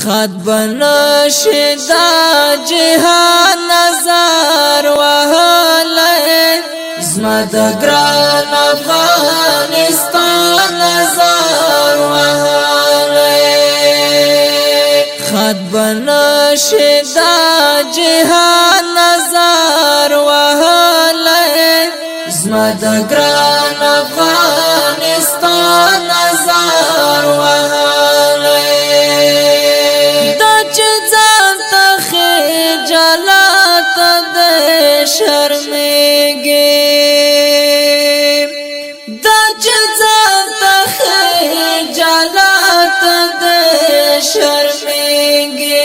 خط بنشي دا جهان نظر وهلي زما د ګران افغانستان نظر وهلي خط بنشي دا جهان نظر وهلي زما د ګران افغانستان نظر وهلي دا چې ځان ته خجالت د شرمېږي دا چې ځان ته خجالت د شرمېږي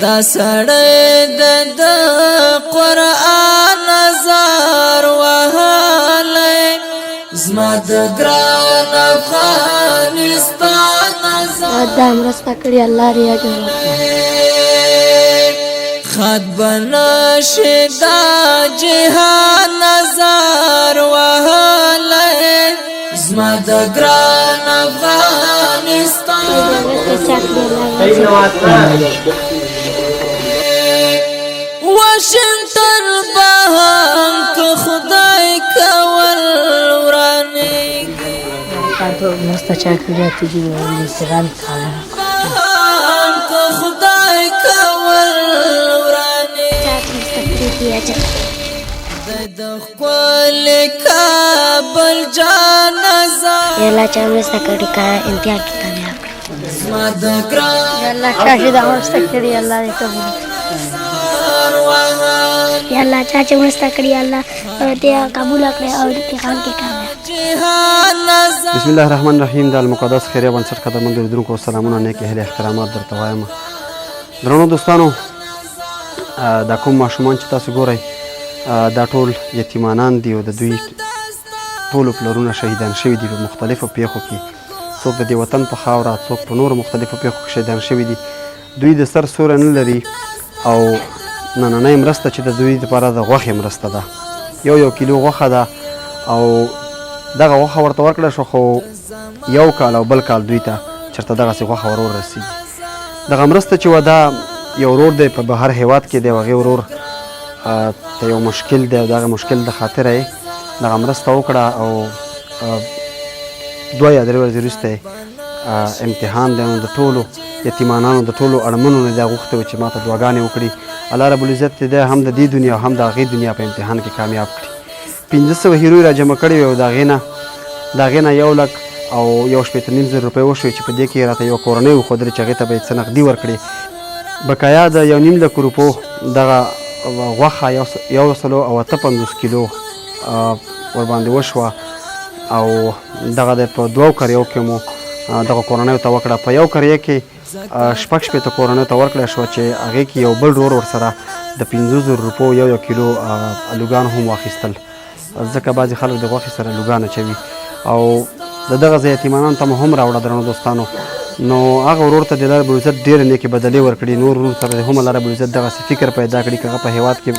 دا سړی د قرآن نظر وهلی زما د ګران افغانستان نظر دا مرسته کړې الله دې اجر خط بنشي دا جهان نظر وهلی زما د ګران افغانستان واشنطن بهم که خدای کول ورانیږي مرسته چا کړې ته دې انسان کاله که خدای کول ورانیږي د خپل کابل جان نظر یلا چا مرسته کړې کا امتحان کې کامیاب زما د ګران یلا شاهد مرسته کړې الله دې قبول یا الله چا چې مرسته کړې الله دې قبول کړي او امتحان کې کامیاب بسم الله الرحمن الرحیم د المقدس خیریه بنسټ قدرمن لیدونکو سلامونه نیک اهل احترامات درته وایم درنو دوستانو دا کوم ماشومان چې تاسو ګورئ دا ټول یتیمانان دي او د دوی ټولو پلرونه شهیدان شوي دي په مختلفو پیښو کې څوک د دې وطن په خاوره څوک په نورو مختلفو پیښو کې شهیدان شوي دي دوی د سر سوری نه لري او نننۍ مرسته چې د دوی لپاره د غوښې مرسته ده یو کیلو غوښه ده او دغه غوښه ورته ورکړه شو خو یو کال او بل کال دوی ته چېرته دغسې غوښه ور ورسېږي دغه مرسته چې وه دا یو ورور دی په بهر هیواد کې دی او هغې ورور ته یو مشکل دی او دغه مشکل د خاطره یې دغه مرسته وکړه او 2 یا 3 ورځې وروسته امتحان دی نو د ټولو یتیمانانو د ټولو اړمنو نه دا غوښتې وه چې ما ته دعاګانې وکړي الله رب العزت دی هم د دې دنیا او هم د هغې دنیا په امتحان کې کامیاب کړي 500 هیروی را جمع کړي وي او د هغې نه 1 لک او 1.5 روپۍ وشوې چې په دې کې راته یوه کورنۍ وښودلې چې هغې ته به یې څه نغدي ورکړي بقایا د 1.5 لک روپو دغه غوښه 155 کیلو ورباندې وشوه او دغه د په 2 کریو کې مو دغه کورنیو ته وکړه په یو کریه کې 6 کورنیو ته ورکړی شوه چې هغې کې یو بل ورور ورسره د 500 روپو 1 کیلو الوګان هم واخیستل ځکه بعضې خلک د غوښې سره الوګان اچوي او د دغه ځای یتیمانانو ته مو هم راوړه درنو دوستانو نو هغه ورور ته د الله رب العزت ډېرې نیکې بدلې ورکړي نور ورور سره هم الله رب العزت دغسې فکر پیدا کړي که هغه په هېواد کې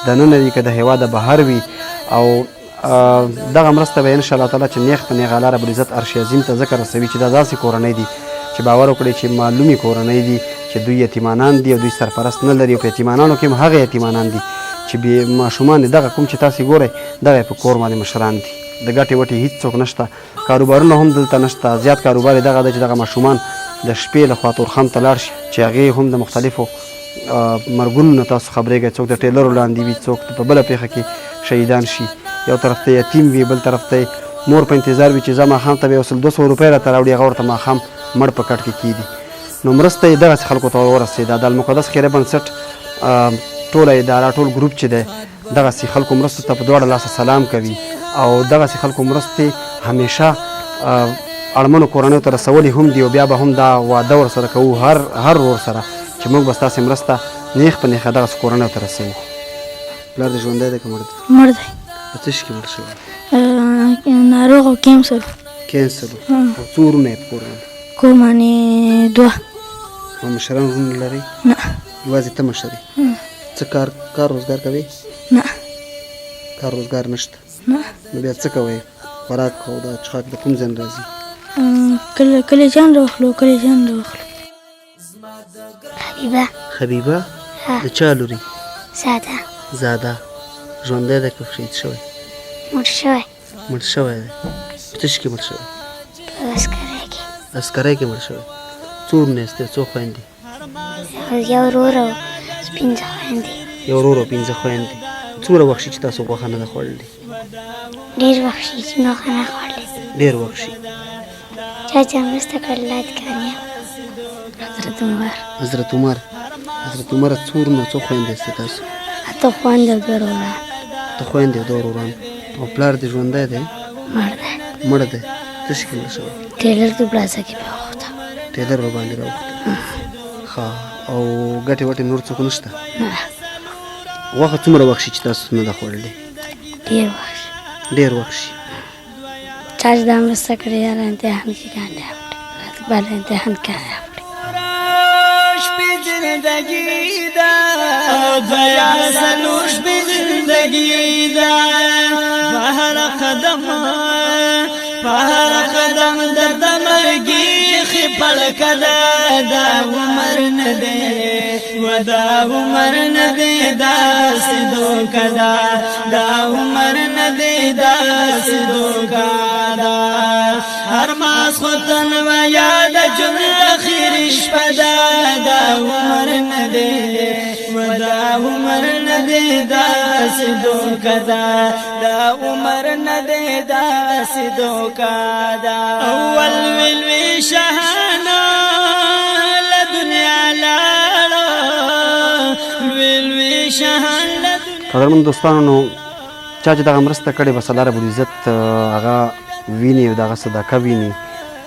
دننه وي که د هېواده بهر وي او دغه مرسته به انشاءالله تعالی چې نیغ په نیغه الله رب العزت عرش عظیم ته ځکه رسوي چې دا داسې کورنۍ دي چې باور وکړئ چې معلومې کورنۍ دي چې دوی یتیمانان دي او دوی سرپرست نه لري او په یتیمانانو کې هم هغه یتیمانان دي چې بې ماشومان دي دغه کوم چې تاسې ګورئ دغه یې په کور باندې مشران دي د ګټې وټې هېڅوک نشته کاروبارونه هم دلته نشته زیات کاروبار یې دغه دی چې دغه ماشومان د شپې لخوا تورخم ته لاړ شي چې هغې هم د مختلفو مرګونو نه تاسو خبرېږئ څوک د ټیلرو لاندې وي څوک په بله پیښه کې شهیدان شي یو طرف ته یتیم وي بل طرف ته مور په انتظار وي چې زه ماښام ته به یو 200 روپۍ راته راوړي هغه ورته ماښام مړ په کټ کې کېږي نو مرسته یې دغسې خلکو ته ورسېده د المقدس خیریه بنسټ ټوله اداره ټول ګروپ چې دی دغسې خلکو مرستو ته په دواړه لاسه سلام کوي او دغسې خلکو مرستې همیشه اړمنو کورنیو ته رسولې هم دي او بیا به هم دا واده ورسره کوو هر ورور سره چې موږ به ستاسې مرسته نیغ په نیغه دغسې کورنیو ته رسوو پلار دې ژوندی دی که مړ دی؟ مړ دی په څه شي کې مړ شوی ناروغ او کینسر او څو وروڼه یې په کور باندې؟ کور باندې 2 او مشران وروڼه لرئ؟ نه یوازې ته مشر یې څه کار روزګار کوې؟ نه کار روزګار نشته نه نو بیا څه کوئ خوراک او دا څښاک د کوم ځای نه راځي؟ کله جان راخلو کله جان راخلو حبیبه حبیبه ها. د چا لوري زاده زاده ژوندی دی که شهید شوی مړ شوی مړ شوی دی په څه شي کې مړ شوی په عسکرۍ کې عسکرۍ کې مړ شوی څو ورونه یاست څو خویندې یو ورور او پنځه خویندې یو ورور او پنځه خویندې څومره وخت شي چې تاسو غوښه نه ده خوړلې ډېر وخت شي چې نوښه نه خوړلې ډېر وخت شي چا چې مرسته کړې الله دې کامیاب حضرت عمر حضرت عمر څو ورونه څو خویندې یاست تاسو اته خویندې او دوه وروران ته خویندې او دوه وروران او پلار دې ژوندی دی مړ دی مړ دی څه شي کې مړ شوی ټیلر د پلازه کې پاوخته ټیلر ورباندې راوخته ښه او ګټې وټې نور څوک نشته نه غوښه څومره وخت شي چې تاسو نه ده خوړلې ډېر وخت ډېر وخت شي چا چې دا مرسته کړې هر امتحان کې کامیاب کړي بل امتحان کامیاب کړي شپې زندگی دا دیا سلو شپې زندگی دا په هر قدم درد مرګي خپل کدا دا عمر نه دی و دا عمر نه دی دا سدو کدا دا عمر نه دی دا سدو کدا هر ماس خدن و یاد جن اخیر شپدا دا عمر نه دی و دا عمر نه دی دا سدو کدا دا عمر نه دی دا سدو کدا اول ویلوی شهانا لدنیا لاړو ویلوی شهانا قدرمن دوستانو نو چا چې دغه مرسته کړې بس الله رب العزت هغه ویني او دغه صدقه ویني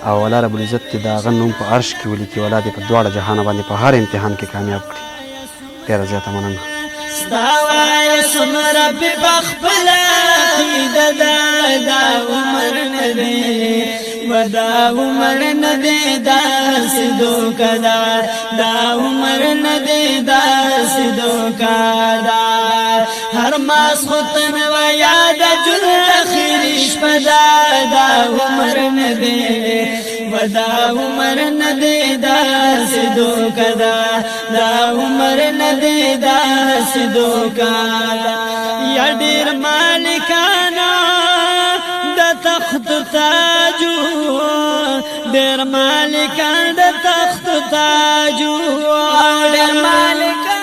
او الله رب العزت دې د هغه نوم په عرش کې ولیکي او الله دې په دواړه جهانه باندې په هر امتحان کې کامیاب کړي ډېره زیاته مننه ستا وای څومره په خپل عقیده دا عمر نه دی و دا عمر نه دی دا سدو کدا دا عمر نه دی دا سدو کدا هر ماس خطن و یاد جن اخیر شپدا دا عمر نه دی و دا عمر نه دی دا سدو کدا دا عمر نه دی دا سدو کدا یا ډیر مالکانا د تخت تاجو ډیر مالکان د تخت تاجو ډیر مالکان